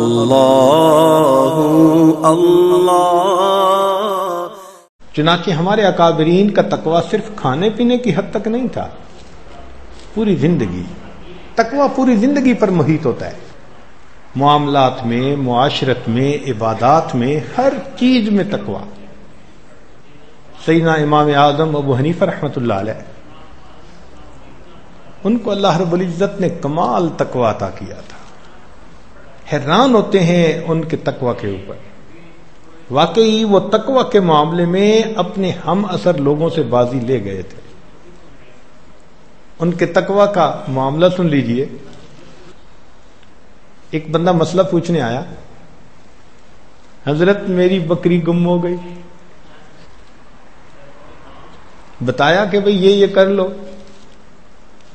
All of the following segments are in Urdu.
اللہ اللہ۔ چنانچہ ہمارے اکابرین کا تقویٰ صرف کھانے پینے کی حد تک نہیں تھا، پوری زندگی، تقویٰ پوری زندگی پر محیط ہوتا ہے، معاملات میں، معاشرت میں، عبادات میں، ہر چیز میں تقویٰ۔ سیدنا امام اعظم ابو حنیفہ رحمۃ اللہ علیہ، ان کو اللہ رب العزت نے کمال تقویٰ عطا کیا تھا، حیران ہوتے ہیں ان کے تقویٰ کے اوپر۔ واقعی وہ تقویٰ کے معاملے میں اپنے ہم اثر لوگوں سے بازی لے گئے تھے۔ ان کے تقویٰ کا معاملہ سن لیجئے۔ ایک بندہ مسئلہ پوچھنے آیا، حضرت میری بکری گم ہو گئی، بتایا کہ بھئی یہ کر لو،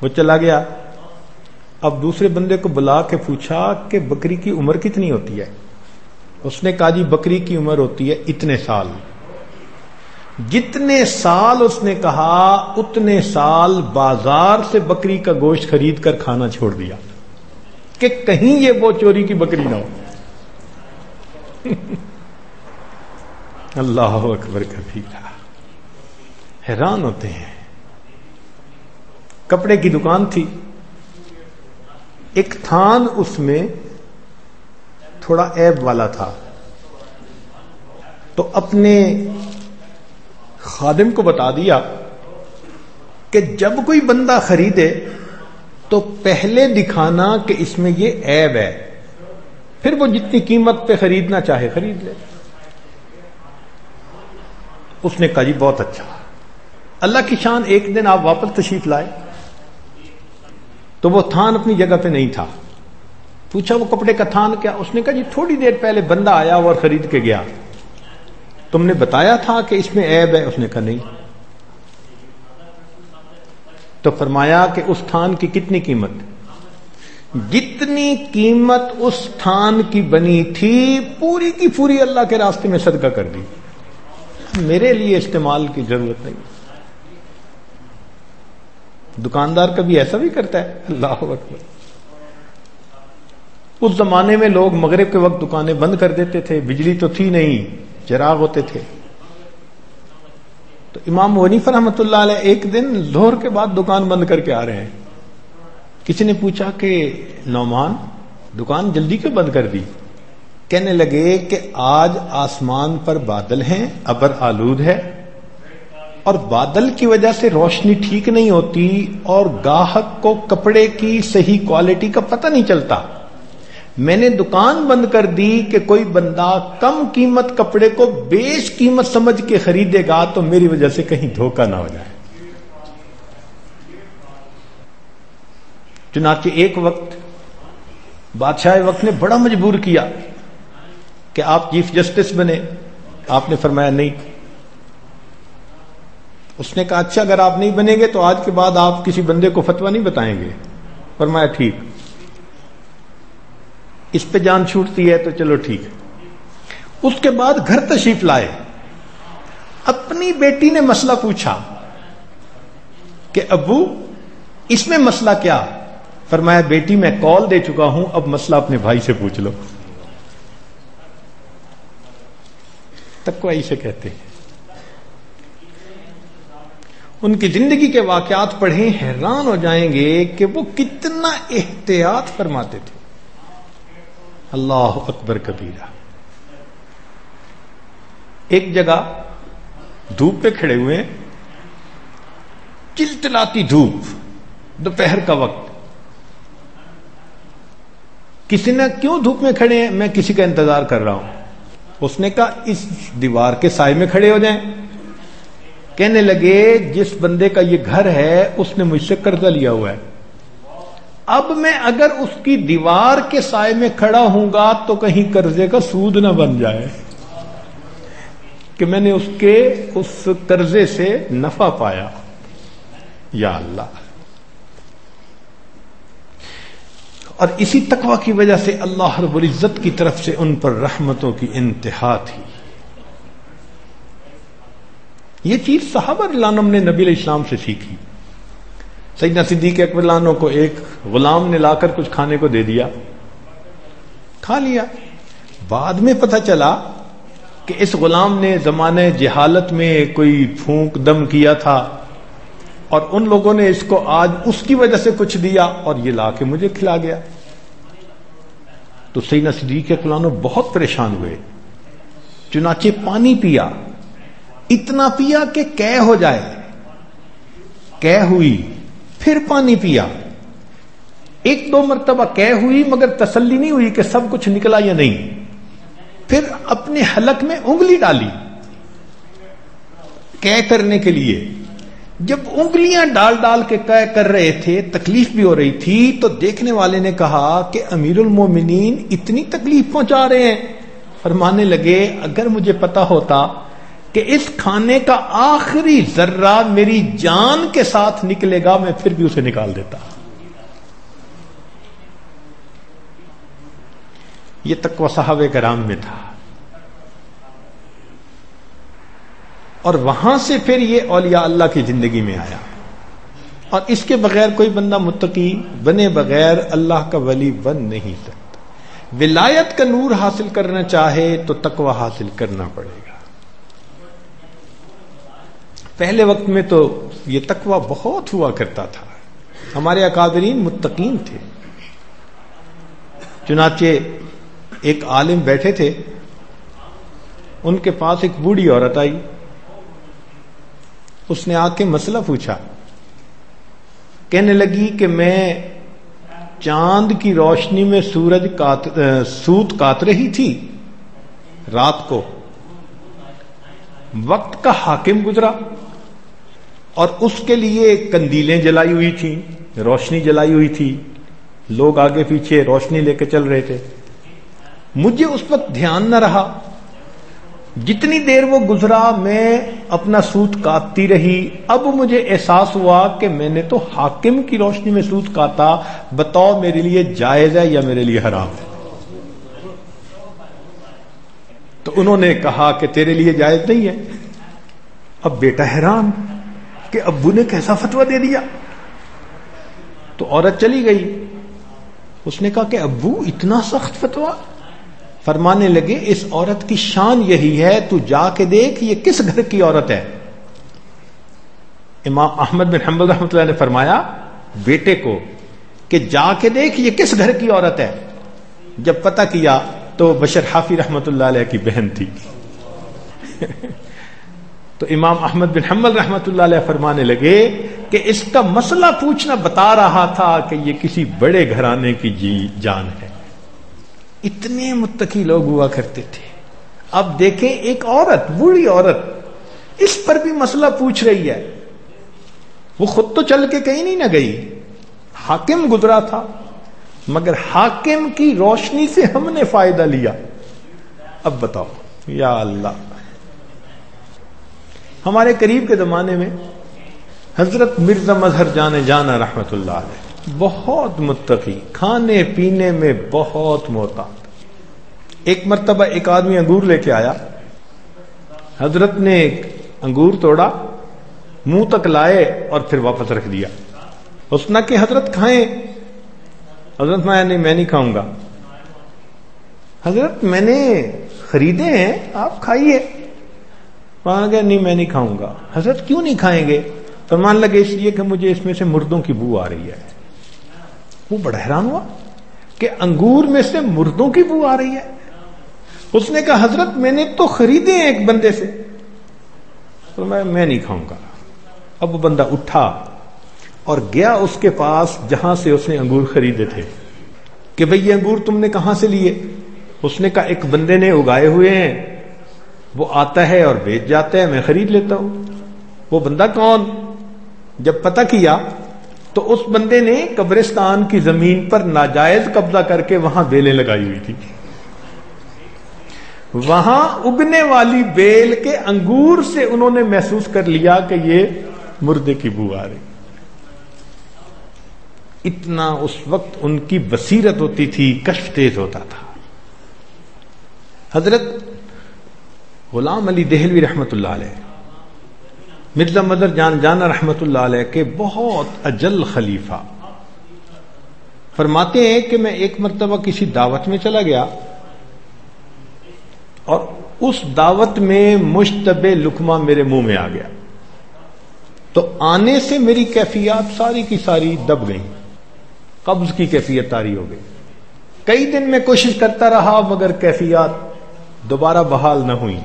وہ چلا گیا۔ اب دوسرے بندے کو بلا کے پوچھا کہ بکری کی عمر کتنی ہوتی ہے؟ اس نے کہا جی بکری کی عمر ہوتی ہے اتنے سال۔ جتنے سال اس نے کہا اتنے سال بازار سے بکری کا گوشت خرید کر کھانا چھوڑ دیا کہ کہیں یہ وہ چوری کی بکری نہ ہو۔ اللہ اکبر کبیرہ، حیران ہوتے ہیں۔ کپڑے کی دکان تھی، ایک تھان اس میں تھوڑا عیب والا تھا، تو اپنے خادم کو بتا دیا کہ جب کوئی بندہ خریدے تو پہلے دکھانا کہ اس میں یہ عیب ہے، پھر وہ جتنی قیمت پہ خریدنا چاہے خرید لے۔ اس نے کہا جی بہت اچھا۔ اللہ کی شان، ایک دن آپ واپس تشریف لائے تو وہ تھان اپنی جگہ پہ نہیں تھا۔ پوچھا وہ کپڑے کا تھان کیا؟ اس نے کہا جی تھوڑی دیر پہلے بندہ آیا اور خرید کے گیا، تم نے بتایا تھا کہ اس میں عیب ہے؟ اس نے کہا نہیں۔ تو فرمایا کہ اس تھان کی کتنی قیمت؟ جتنی قیمت اس تھان کی بنی تھی پوری کی پوری اللہ کے راستے میں صدقہ کر دی، میرے لیے استعمال کی ضرورت نہیں۔ دکاندار کبھی ایسا بھی کرتا ہے؟ اللہ اکبر۔ اس زمانے میں لوگ مغرب کے وقت دکانیں بند کر دیتے تھے، بجلی تو تھی نہیں، چراغ ہوتے تھے۔ تو امام حنیفہ رحمۃ اللہ علیہ ایک دن ظہر کے بعد دکان بند کر کے آ رہے ہیں۔ کسی نے پوچھا کہ نعمان دکان جلدی کیوں بند کر دی؟ کہنے لگے کہ آج آسمان پر بادل ہیں، ابر آلود ہے، اور بادل کی وجہ سے روشنی ٹھیک نہیں ہوتی اور گاہک کو کپڑے کی صحیح کوالٹی کا پتہ نہیں چلتا۔ میں نے دکان بند کر دی کہ کوئی بندہ کم قیمت کپڑے کو بیش قیمت سمجھ کے خریدے گا تو میری وجہ سے کہیں دھوکہ نہ ہو جائے۔ چنانچہ ایک وقت بادشاہ وقت نے بڑا مجبور کیا کہ آپ چیف جسٹس بنے۔ آپ نے فرمایا نہیں۔ اس نے کہا اچھا اگر آپ نہیں بنیں گے تو آج کے بعد آپ کسی بندے کو فتویٰ نہیں بتائیں گے؟ فرمایا ٹھیک۔ اس پہ جان چھوٹتی ہے تو چلو ٹھیک۔ اس کے بعد گھر تشریف لائے، اپنی بیٹی نے مسئلہ پوچھا کہ ابو اس میں مسئلہ کیا؟ فرمایا بیٹی میں کال دے چکا ہوں، اب مسئلہ اپنے بھائی سے پوچھ لو۔ تقوی اسے کہتے ہیں۔ ان کی زندگی کے واقعات پڑھیں، حیران ہو جائیں گے کہ وہ کتنا احتیاط فرماتے تھے۔ اللہ اکبر کبیرہ۔ ایک جگہ دھوپ پہ کھڑے ہوئے ہیں، چلچلاتی دھوپ، دوپہر کا وقت۔ کسی نے کیوں دھوپ میں کھڑے ہیں؟ میں کسی کا انتظار کر رہا ہوں۔ اس نے کہا اس دیوار کے سائے میں کھڑے ہو جائیں۔ کہنے لگے جس بندے کا یہ گھر ہے اس نے مجھ سے قرضہ لیا ہوا ہے، اب میں اگر اس کی دیوار کے سائے میں کھڑا ہوں گا تو کہیں قرضے کا سود نہ بن جائے کہ میں نے اس قرضے سے نفع پایا۔ یا اللہ۔ اور اسی تقوی کی وجہ سے اللہ رب العزت کی طرف سے ان پر رحمتوں کی انتہا تھی۔ یہ چیز صحابہ رضی اللہ عنہم نے نبی علیہ السلام سے سیکھی۔ سیدنا صدیق اکبر رضی اللہ عنہ کو ایک غلام نے لا کر کچھ کھانے کو دے دیا، کھا لیا. بعد میں پتہ چلا کہ اس غلام نے زمانے جہالت میں کوئی پھونک دم کیا تھا اور ان لوگوں نے اس کو آج اس کی وجہ سے کچھ دیا اور یہ لا کے مجھے کھلا گیا. تو سیدنا صدیق اکبر عنہ بہت پریشان ہوئے. چنانچہ پانی پیا, اتنا پیا کہ قے ہو جائے, قے ہوئی, پھر پانی پیا. ایک دو مرتبہ قے ہوئی مگر تسلی نہیں ہوئی کہ سب کچھ نکلا یا نہیں. پھر اپنے حلق میں انگلی ڈالی قے کرنے کے لیے. جب انگلیاں ڈال ڈال کے قے کر رہے تھے, تکلیف بھی ہو رہی تھی, تو دیکھنے والے نے کہا کہ امیر المومنین اتنی تکلیف پہنچا رہے ہیں. فرمانے لگے اگر مجھے پتا ہوتا کہ اس کھانے کا آخری ذرہ میری جان کے ساتھ نکلے گا میں پھر بھی اسے نکال دیتا. یہ تقوی صحابہ کرام میں تھا. اور وہاں سے پھر یہ اولیاء اللہ کی زندگی میں آیا. اور اس کے بغیر کوئی بندہ متقی بنے بغیر اللہ کا ولی بن نہیں سکتا. ولایت کا نور حاصل کرنا چاہے تو تقوی حاصل کرنا پڑے گا. پہلے وقت میں تو یہ تقوی بہت ہوا کرتا تھا. ہمارے اکابرین متقین تھے. چنانچہ ایک عالم بیٹھے تھے, ان کے پاس ایک بوڑھی عورت آئی. اس نے آ کے مسئلہ پوچھا. کہنے لگی کہ میں چاند کی روشنی میں سوت کاٹ رہی تھی رات کو. وقت کا حاکم گزرا اور اس کے لیے کندیلیں جلائی ہوئی تھیں, روشنی جلائی ہوئی تھی, لوگ آگے پیچھے روشنی لے کے چل رہے تھے. مجھے اس وقت دھیان نہ رہا. جتنی دیر وہ گزرا میں اپنا سوت کاٹتی رہی. اب مجھے احساس ہوا کہ میں نے تو حاکم کی روشنی میں سوت کاٹا. بتاؤ میرے لیے جائز ہے یا میرے لیے حرام ہے؟ تو انہوں نے کہا کہ تیرے لیے جائز نہیں ہے. اب بیٹا حیران کہ ابو نے کیسا فتویٰ دے دیا. تو عورت چلی گئی. اس نے کہا کہ ابو اتنا سخت فتویٰ؟ فرمانے لگے اس عورت کی شان یہی ہے, تو جا کے دیکھ یہ کس گھر کی عورت ہے. امام احمد بن حنبل رحمۃ اللہ نے فرمایا بیٹے کو کہ جا کے دیکھ یہ کس گھر کی عورت ہے. جب پتہ کیا تو بشر حافی رحمۃ اللہ علیہ کی بہن تھی. تو امام احمد بن حنبل رحمۃ اللہ علیہ فرمانے لگے کہ اس کا مسئلہ پوچھنا بتا رہا تھا کہ یہ کسی بڑے گھرانے کی جان ہے. اتنے متقی لوگ ہوا کرتے تھے. اب دیکھیں ایک عورت, بوڑھی عورت, اس پر بھی مسئلہ پوچھ رہی ہے. وہ خود تو چل کے کہیں نہیں نہ گئی, حاکم گزرا تھا, مگر حاکم کی روشنی سے ہم نے فائدہ لیا. اب بتاؤ یا اللہ. ہمارے قریب کے زمانے میں حضرت مرزا مظہر جانا رحمت اللہ علیہ بہت متقی, کھانے پینے میں بہت محتاط. ایک مرتبہ ایک آدمی انگور لے کے آیا. حضرت نے ایک انگور توڑا, منہ تک لائے اور پھر واپس رکھ دیا. اس نے کہ حضرت کھائیں. حضرت میں نہیں کھاؤں گا. حضرت میں نے خریدے ہیں, آپ کھائیے. وہاں گیا نہیں میں نہیں کھاؤں گا. حضرت کیوں نہیں کھائیں گے؟ فرمان لگے اس لیے کہ مجھے اس میں سے مردوں کی بو آ رہی ہے. وہ بڑا حیران ہوا کہ انگور میں سے مردوں کی بو آ رہی ہے. اس نے کہا حضرت میں نے تو خریدے ہیں ایک بندے سے. تو میں نہیں کھاؤں گا. اب وہ بندہ اٹھا اور گیا اس کے پاس جہاں سے اس نے انگور خریدے تھے کہ بھئی یہ انگور تم نے کہاں سے لیے؟ اس نے کہا ایک بندے نے اگائے ہوئے ہیں, وہ آتا ہے اور بیچ جاتا ہے, میں خرید لیتا ہوں. وہ بندہ کون؟ جب پتہ کیا تو اس بندے نے قبرستان کی زمین پر ناجائز قبضہ کر کے وہاں بیلیں لگائی ہوئی تھی. وہاں اگنے والی بیل کے انگور سے انہوں نے محسوس کر لیا کہ یہ مردے کی بو آ رہی. اتنا اس وقت ان کی بصیرت ہوتی تھی, کشف تیز ہوتا تھا. حضرت غلام علی دہلوی رحمت اللہ علیہ, مرزا مظہر جانا رحمت اللہ علیہ کے بہت اجل خلیفہ, فرماتے ہیں کہ میں ایک مرتبہ کسی دعوت میں چلا گیا اور اس دعوت میں مشتبہ لقمہ میرے منہ میں آ گیا، تو آنے سے میری کیفیات ساری کی ساری دب گئیں، قبض کی کیفیت طاری ہو گئی۔ کئی دن میں کوشش کرتا رہا مگر کیفیات دوبارہ بحال نہ ہوئی۔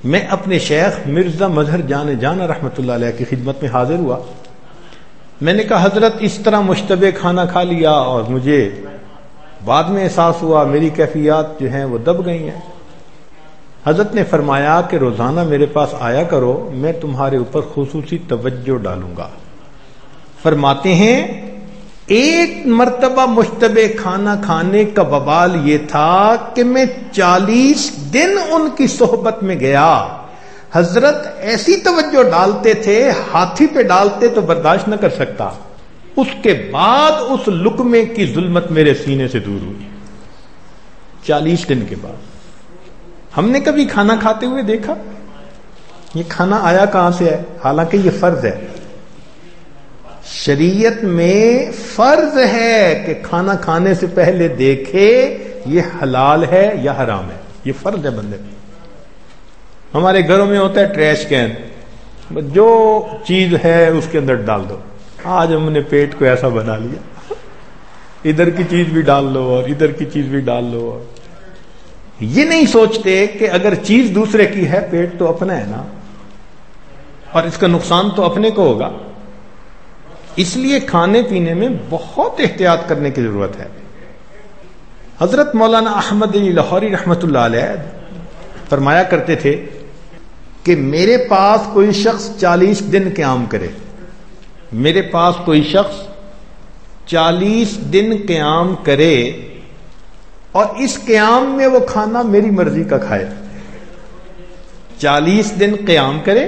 میں اپنے شیخ مرزا مظہر جان رحمت اللہ علیہ کی خدمت میں حاضر ہوا۔ میں نے کہا حضرت اس طرح مشتبہ کھانا کھا لیا اور مجھے بعد میں احساس ہوا میری کیفیات جو ہیں وہ دب گئی ہیں۔ حضرت نے فرمایا کہ روزانہ میرے پاس آیا کرو، میں تمہارے اوپر خصوصی توجہ ڈالوں گا۔ فرماتے ہیں ایک مرتبہ مشتبہ کھانا کھانے کا وبال یہ تھا کہ میں 40 دن ان کی صحبت میں گیا۔ حضرت ایسی توجہ ڈالتے تھے، ہاتھی پہ ڈالتے تو برداشت نہ کر سکتا، اس کے بعد اس لقمے کی ظلمت میرے سینے سے دور ہوئی۔ 40 دن کے بعد ہم نے کبھی کھانا کھاتے ہوئے دیکھا؟ یہ کھانا آیا کہاں سے ہے؟ حالانکہ یہ فرض ہے، شریعت میں فرض ہے کہ کھانا کھانے سے پہلے دیکھے یہ حلال ہے یا حرام ہے، یہ فرض ہے بندے پہ۔ ہمارے گھروں میں ہوتا ہے ٹریش کین، جو چیز ہے اس کے اندر ڈال دو۔ آج ہم نے پیٹ کو ایسا بنا لیا، ادھر کی چیز بھی ڈال لو اور ادھر کی چیز بھی ڈال لو، اور یہ نہیں سوچتے کہ اگر چیز دوسرے کی ہے پیٹ تو اپنا ہے نا، اور اس کا نقصان تو اپنے کو ہوگا۔ اس لیے کھانے پینے میں بہت احتیاط کرنے کی ضرورت ہے۔ حضرت مولانا احمد علی لاہوری رحمت اللہ علیہ فرمایا کرتے تھے کہ میرے پاس کوئی شخص 40 دن قیام کرے، میرے پاس کوئی شخص 40 دن قیام کرے اور اس قیام میں وہ کھانا میری مرضی کا کھائے۔ 40 دن قیام کرے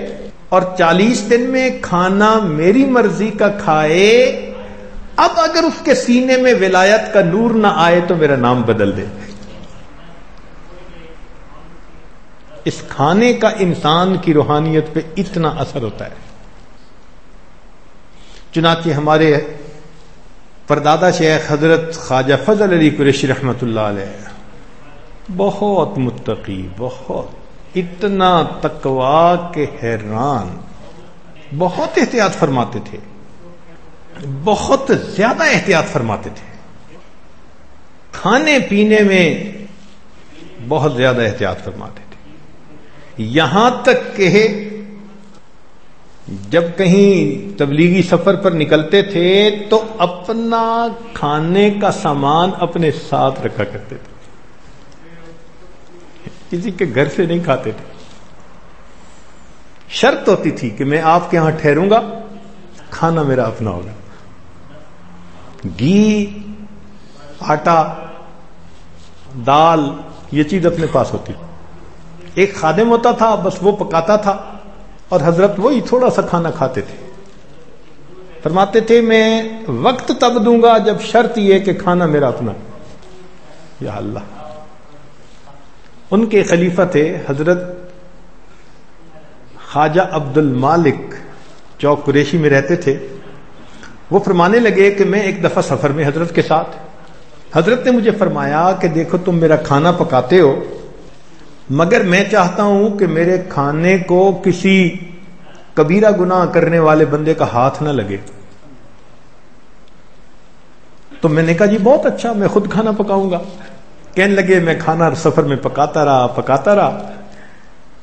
اور 40 دن میں کھانا میری مرضی کا کھائے، اب اگر اس کے سینے میں ولایت کا نور نہ آئے تو میرا نام بدل دے۔ اس کھانے کا انسان کی روحانیت پہ اتنا اثر ہوتا ہے۔ چنانچہ ہمارے پردادا شیخ حضرت خواجہ فضل علی قریشی رحمت اللہ علیہ بہت متقی، بہت اتنا تقویٰ کہ حیران، بہت احتیاط فرماتے تھے، بہت زیادہ احتیاط فرماتے تھے، کھانے پینے میں بہت زیادہ احتیاط فرماتے تھے، یہاں تک کہ جب کہیں تبلیغی سفر پر نکلتے تھے تو اپنا کھانے کا سامان اپنے ساتھ رکھا کرتے تھے، کسی کے گھر سے نہیں کھاتے تھے۔ شرط ہوتی تھی کہ میں آپ کے ہاں ٹھہروں گا، کھانا میرا اپنا ہوگا، گھی، آٹا، دال، یہ چیز اپنے پاس ہوتی تھی۔ ایک خادم ہوتا تھا، بس وہ پکاتا تھا اور حضرت وہی تھوڑا سا کھانا کھاتے تھے۔ فرماتے تھے میں وقت تب دوں گا جب شرط یہ کہ کھانا میرا اپنا۔ یا اللہ! ان کے خلیفہ تھے حضرت خواجہ عبد المالک، چوک قریشی میں رہتے تھے۔ وہ فرمانے لگے کہ میں ایک دفعہ سفر میں حضرت کے ساتھ، حضرت نے مجھے فرمایا کہ دیکھو تم میرا کھانا پکاتے ہو، مگر میں چاہتا ہوں کہ میرے کھانے کو کسی کبیرہ گناہ کرنے والے بندے کا ہاتھ نہ لگے۔ تو میں نے کہا جی بہت اچھا، میں خود کھانا پکاؤں گا۔ کہنے لگے میں کھانا سفر میں پکاتا رہا۔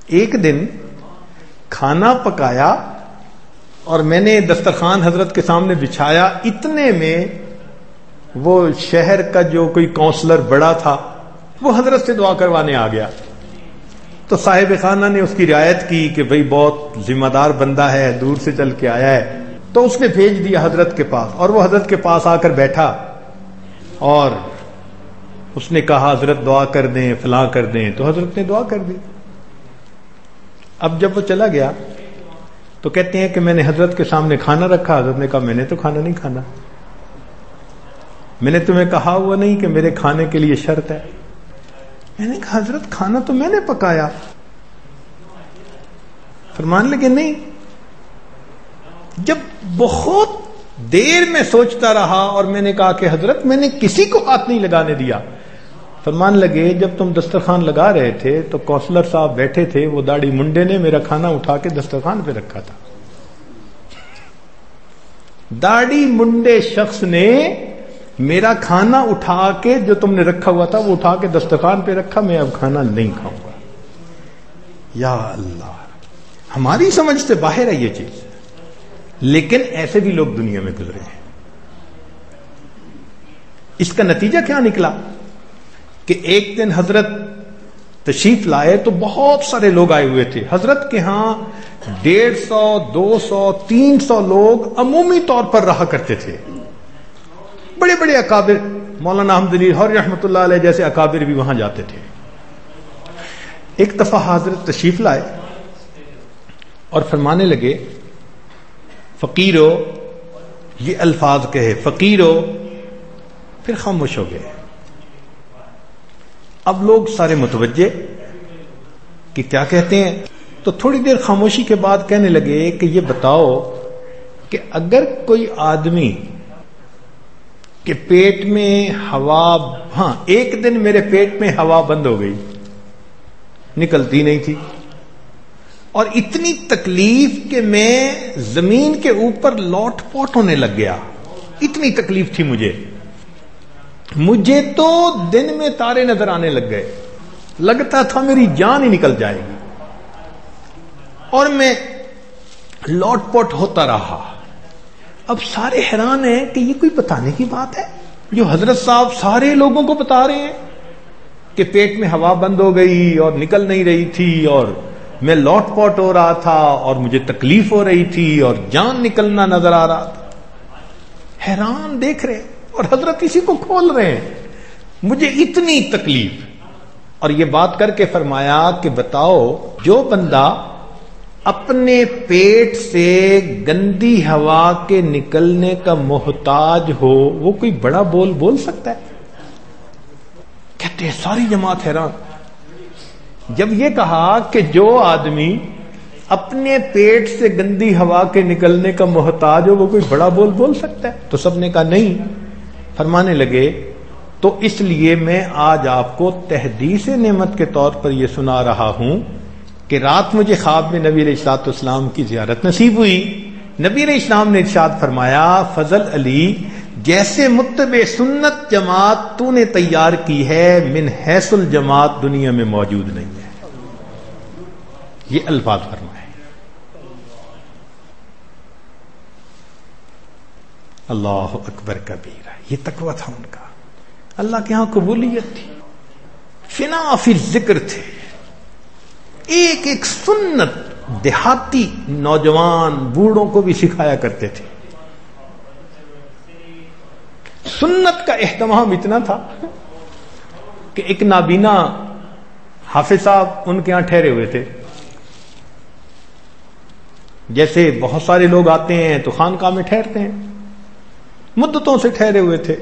ایک دن کھانا پکایا اور میں نے دسترخوان حضرت کے سامنے بچھایا، اتنے میں وہ شہر کا جو کوئی کونسلر بڑا تھا وہ حضرت سے دعا کروانے آ گیا۔ تو صاحب خانہ نے اس کی رعایت کی کہ بھئی بہت ذمہ دار بندہ ہے، دور سے چل کے آیا ہے، تو اس نے بھیج دیا حضرت کے پاس، اور وہ حضرت کے پاس آ کر بیٹھا اور اس نے کہا حضرت دعا کر دیں، فلاں کر دیں، تو حضرت نے دعا کر دی۔ اب جب وہ چلا گیا تو کہتے ہیں کہ میں نے حضرت کے سامنے کھانا رکھا، حضرت نے کہا میں نے تو کھانا نہیں کھانا، میں نے تمہیں کہا ہوا نہیں کہ میرے کھانے کے لیے شرط ہے؟ میں نے کہا حضرت کھانا تو میں نے پکایا۔ فرمان لگے نہیں، جب بہت دیر میں سوچتا رہا اور میں نے کہا کہ حضرت میں نے کسی کو ہاتھ نہیں لگانے دیا. فرمان لگے جب تم دسترخوان لگا رہے تھے تو کونسلر صاحب بیٹھے تھے, وہ داڑھی منڈے نے میرا کھانا اٹھا کے دسترخوان پہ رکھا تھا. داڑھی منڈے شخص نے میرا کھانا اٹھا کے جو تم نے رکھا ہوا تھا وہ اٹھا کے دسترخوان پہ رکھا, میں اب کھانا نہیں کھاؤں گا. یا اللہ, ہماری سمجھ سے باہر ہے یہ چیز, لیکن ایسے بھی لوگ دنیا میں گزرے ہیں. اس کا نتیجہ کیا نکلا کہ ایک دن حضرت تشریف لائے تو بہت سارے لوگ آئے ہوئے تھے. حضرت کے ہاں 150, 200, 300 لوگ عمومی طور پر رہا کرتے تھے. بڑے بڑے اکابر, مولانا احمد علی لاہوری رحمۃ اللہ علیہ جیسے اکابر بھی وہاں جاتے تھے. ایک دفعہ حضرت تشریف لائے اور فرمانے لگے فقیرو, یہ الفاظ کہے فقیرو, پھر خاموش ہو گئے. اب لوگ سارے متوجہ کہ کیا کہتے ہیں, تو تھوڑی دیر خاموشی کے بعد کہنے لگے کہ یہ بتاؤ کہ اگر کوئی آدمی کے پیٹ میں ہوا, ہاں ایک دن میرے پیٹ میں ہوا بند ہو گئی, نکلتی نہیں تھی, اور اتنی تکلیف کہ میں زمین کے اوپر لوٹ پوٹ ہونے لگ گیا, اتنی تکلیف تھی مجھے تو دن میں تارے نظر آنے لگ گئے, لگتا تھا میری جان ہی نکل جائے گی, اور میں لوٹ پوٹ ہوتا رہا. اب سارے حیران ہیں کہ یہ کوئی بتانے کی بات ہے جو حضرت صاحب سارے لوگوں کو بتا رہے ہیں کہ پیٹ میں ہوا بند ہو گئی اور نکل نہیں رہی تھی, اور میں لوٹ پوٹ ہو رہا تھا, اور مجھے تکلیف ہو رہی تھی, اور جان نکلنا نظر آ رہا تھا. حیران دیکھ رہے, اور حضرت اسی کو کھول رہے ہیں, مجھے اتنی تکلیف. اور یہ بات کر کے فرمایا کہ بتاؤ جو بندہ اپنے پیٹ سے گندی ہوا کے نکلنے کا محتاج ہو وہ کوئی بڑا بول سکتا ہے؟ کہتے ہیں ساری جماعت حیران. جب یہ کہا کہ جو آدمی اپنے پیٹ سے گندی ہوا کے نکلنے کا محتاج ہو وہ کوئی بڑا بول سکتا ہے, تو سب نے کہا نہیں. فرمانے لگے تو اس لیے میں آج آپ کو تحدیث نعمت کے طور پر یہ سنا رہا ہوں کہ رات مجھے خواب میں نبی علیہ الصلوۃ والسلام کی زیارت نصیب ہوئی. نبی علیہ السلام نے ارشاد فرمایا فضل علی جیسے متبع سنت جماعت تو نے تیار کی ہے من حیث الجماعت دنیا میں موجود نہیں ہے. یہ الفاظ فرمائے. اللہ اکبر کبیرہ. یہ تقویٰ تھا ان کا, اللہ کے ہاں قبولیت تھی, فنا فی ذکر تھے. ایک ایک سنت دیہاتی نوجوان بوڑھوں کو بھی سکھایا کرتے تھے. سنت کا اہتمام اتنا تھا کہ ایک نابینا حافظ صاحب ان کے ہاں ٹھہرے ہوئے تھے. جیسے بہت سارے لوگ آتے ہیں تو خانقاہ میں ٹھہرتے ہیں, مدتوں سے ٹھہرے ہوئے تھے.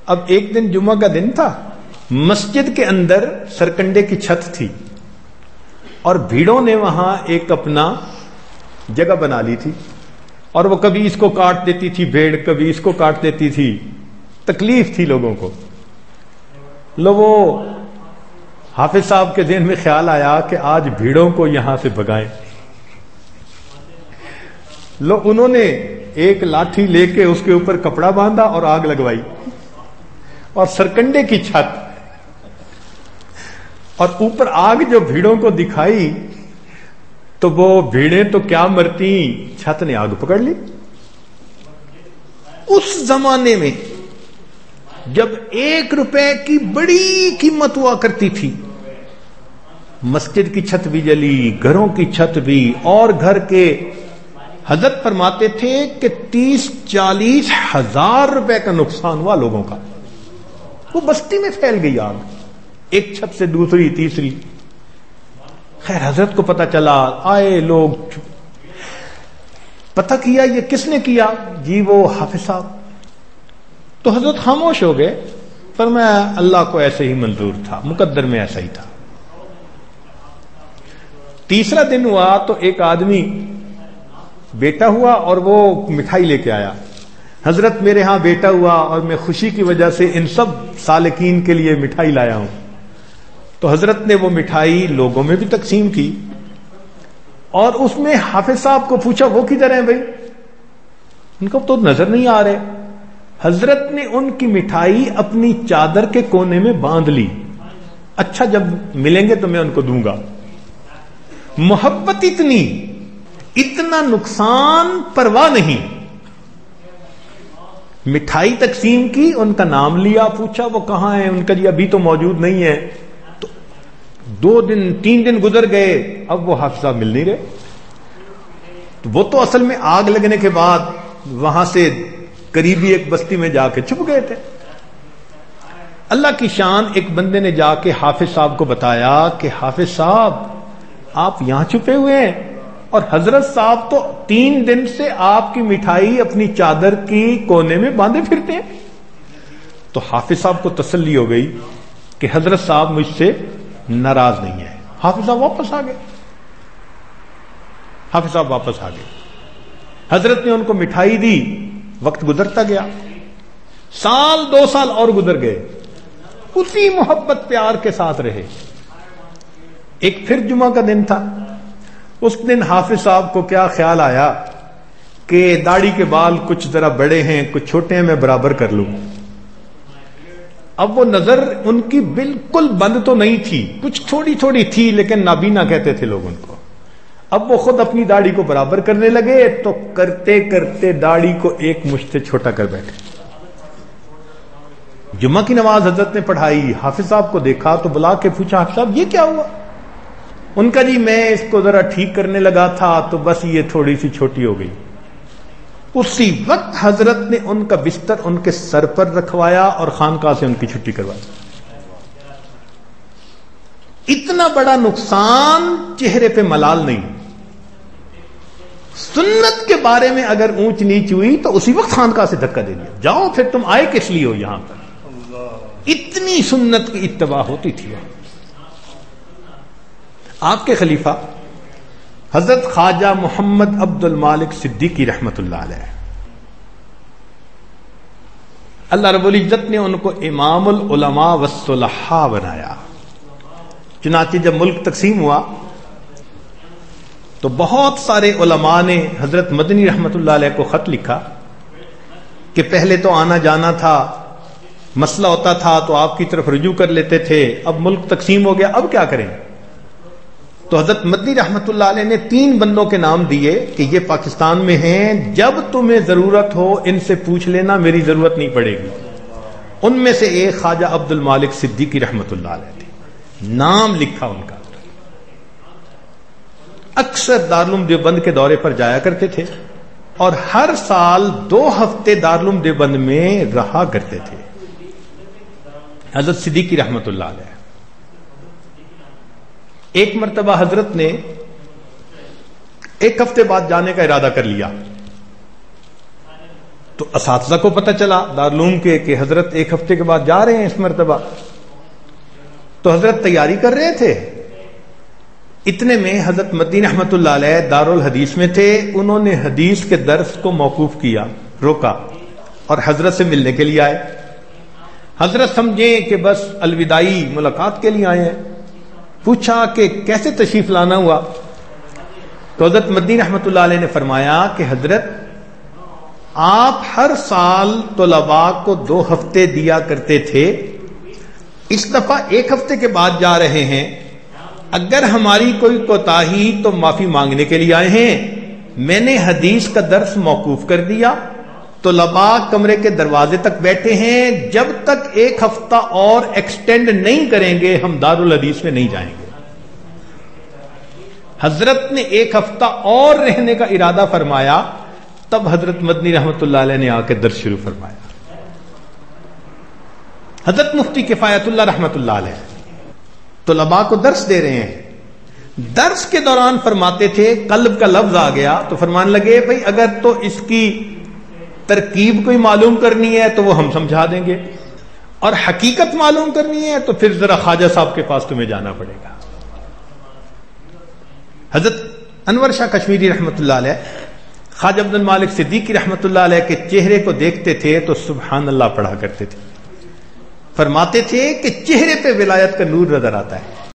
اب ایک دن جمعہ کا دن تھا, مسجد کے اندر سرکنڈے کی چھت تھی, اور بھیڑوں نے وہاں ایک اپنا جگہ بنا لی تھی, اور وہ کبھی اس کو کاٹ دیتی تھی بھیڑ, کبھی اس کو کاٹ دیتی تھی. تکلیف تھی لوگوں کو. وہ حافظ صاحب کے ذہن میں خیال آیا کہ آج بھیڑوں کو یہاں سے بھگائیں. انہوں نے ایک لاٹھی لے کے اس کے اوپر کپڑا باندھا اور آگ لگوائی, اور سرکنڈے کی چھت, اور اوپر آگ جو بھیڑوں کو دکھائی تو وہ بھیڑیں تو کیا مرتی, چھت نے آگ پکڑ لی. اس زمانے میں جب 1 روپے کی بڑی قیمت ہوا کرتی تھی, مسجد کی چھت بھی جلی, گھروں کی چھت بھی, اور گھر کے حضرت فرماتے تھے کہ 30-40 ہزار روپے کا نقصان ہوا لوگوں کا. وہ بستی میں پھیل گئی آگ, ایک چھت سے دوسری تیسری. خیر حضرت کو پتا چلا, آئے لوگ, پتہ کیا یہ کس نے کیا, جی وہ حافظ صاحب. تو حضرت خاموش ہو گئے. فرمایا اللہ کو ایسے ہی منظور تھا, مقدر میں ایسا ہی تھا. تیسرا دن ہوا تو ایک آدمی بیٹا ہوا اور وہ مٹھائی لے کے آیا، حضرت میرے ہاں بیٹا ہوا اور میں خوشی کی وجہ سے ان سب سالکین کے لیے مٹھائی لایا ہوں۔ تو حضرت نے وہ مٹھائی لوگوں میں بھی تقسیم کی، اور اس میں حافظ صاحب کو پوچھا وہ کدھر ہیں بھائی، ان کو تو نظر نہیں آ رہے۔ حضرت نے ان کی مٹھائی اپنی چادر کے کونے میں باندھ لی، اچھا جب ملیں گے تو میں ان کو دوں گا۔ محبت اتنی، اتنا نقصان پرواہ نہیں۔ مٹھائی تقسیم کی، ان کا نام لیا، پوچھا وہ کہاں ہیں، ان کا جی ابھی تو موجود نہیں ہے۔ تو 2 دن 3 دن گزر گئے، اب وہ حافظ صاحب مل نہیں رہے۔ تو وہ تو اصل میں آگ لگنے کے بعد وہاں سے قریبی ایک بستی میں جا کے چھپ گئے تھے۔ اللہ کی شان، ایک بندے نے جا کے حافظ صاحب کو بتایا کہ حافظ صاحب آپ یہاں چھپے ہوئے ہیں، اور حضرت صاحب تو 3 دن سے آپ کی مٹھائی اپنی چادر کی کونے میں باندھے پھرتے ہیں۔ تو حافظ صاحب کو تسلی ہو گئی کہ حضرت صاحب مجھ سے ناراض نہیں ہے۔ حافظ صاحب واپس آ گئے، حافظ صاحب واپس آ گئے۔ حضرت نے ان کو مٹھائی دی، وقت گزرتا گیا، 1 سال 2 سال اور گزر گئے، اسی محبت پیار کے ساتھ رہے۔ ایک پھر جمعہ کا دن تھا، اس دن حافظ صاحب کو کیا خیال آیا کہ داڑھی کے بال کچھ ذرا بڑے ہیں کچھ چھوٹے ہیں، میں برابر کر لوں۔ اب وہ نظر ان کی بالکل بند تو نہیں تھی، کچھ تھوڑی تھوڑی تھی، لیکن نابینا کہتے تھے لوگ ان کو۔ اب وہ خود اپنی داڑھی کو برابر کرنے لگے تو کرتے کرتے داڑھی کو ایک مشت سے چھوٹا کر بیٹھے۔ جمعہ کی نماز حضرت نے پڑھائی، حافظ صاحب کو دیکھا تو بلا کے پوچھا حافظ صاحب یہ کیا ہوا؟ ان کا جی میں اس کو ذرا ٹھیک کرنے لگا تھا تو بس یہ تھوڑی سی چھوٹی ہو گئی۔ اسی وقت حضرت نے ان کا بستر ان کے سر پر رکھوایا اور خانقاہ سے ان کی چھٹی کروائی۔ اتنا بڑا نقصان چہرے پہ ملال نہیں۔ سنت کے بارے میں اگر اونچ نیچ ہوئی تو اسی وقت خانقاہ سے دھکا دے دیا، جاؤ پھر تم آئے کس لیے ہو یہاں پر۔ اتنی سنت کی اتباع ہوتی تھی۔ آپ کے خلیفہ حضرت خواجہ محمد عبد المالک صدیقی رحمت اللہ علیہ، اللہ رب العزت نے ان کو امام العلماء والصلحاء بنایا۔ چنانچہ جب ملک تقسیم ہوا تو بہت سارے علماء نے حضرت مدنی رحمت اللہ علیہ کو خط لکھا کہ پہلے تو آنا جانا تھا، مسئلہ ہوتا تھا تو آپ کی طرف رجوع کر لیتے تھے، اب ملک تقسیم ہو گیا، اب کیا کریں؟ تو حضرت مدنی رحمت اللہ علیہ نے 3 بندوں کے نام دیے کہ یہ پاکستان میں ہیں، جب تمہیں ضرورت ہو ان سے پوچھ لینا، میری ضرورت نہیں پڑے گی۔ ان میں سے ایک خواجہ عبد المالک صدیقی رحمت اللہ علیہ تھے، نام لکھا ان کا۔ اکثر دارالعلوم دیوبند کے دورے پر جایا کرتے تھے اور ہر سال 2 ہفتے دارالعلوم دیوبند میں رہا کرتے تھے حضرت صدیقی رحمت اللہ علیہ۔ ایک مرتبہ حضرت نے 1 ہفتے بعد جانے کا ارادہ کر لیا، تو اساتذہ کو پتہ چلا دارالعلوم کے کہ حضرت 1 ہفتے کے بعد جا رہے ہیں اس مرتبہ، تو حضرت تیاری کر رہے تھے۔ اتنے میں حضرت مدنی رحمت اللہ علیہ دارالحدیث میں تھے، انہوں نے حدیث کے درس کو موقوف کیا، روکا اور حضرت سے ملنے کے لیے آئے۔ حضرت سمجھیں کہ بس الوداعی ملاقات کے لیے آئے ہیں، پوچھا کہ کیسے تشریف لانا ہوا؟ تو حضرت مدنی رحمت اللہ علیہ نے فرمایا کہ حضرت آپ ہر سال طلباء کو 2 ہفتے دیا کرتے تھے، اس دفعہ 1 ہفتے کے بعد جا رہے ہیں، اگر ہماری کوئی کوتاہی تو معافی مانگنے کے لیے آئے ہیں۔ میں نے حدیث کا درس موقوف کر دیا، طلباء کمرے کے دروازے تک بیٹھے ہیں، جب تک 1 ہفتہ اور ایکسٹینڈ نہیں کریں گے ہم دارالحدیث میں نہیں جائیں گے۔ حضرت نے 1 ہفتہ اور رہنے کا ارادہ فرمایا، تب حضرت مدنی رحمت اللہ علیہ نے آ کے درس شروع فرمایا۔ حضرت مفتی کفایت اللہ رحمت اللہ علیہ طلباء کو درس دے رہے ہیں، درس کے دوران فرماتے تھے، قلب کا لفظ آ گیا تو فرمانے لگے بھئی اگر تو اس کی ترکیب کوئی معلوم کرنی ہے تو وہ ہم سمجھا دیں گے، اور حقیقت معلوم کرنی ہے تو پھر ذرا خواجہ صاحب کے پاس تمہیں جانا پڑے گا۔ حضرت انور شاہ کشمیری رحمت اللہ علیہ خواجہ عبد المالک صدیقی رحمۃ اللہ علیہ کے چہرے کو دیکھتے تھے تو سبحان اللہ پڑھا کرتے تھے. فرماتے تھے کہ چہرے پہ ولایت کا نور نظر آتا ہے.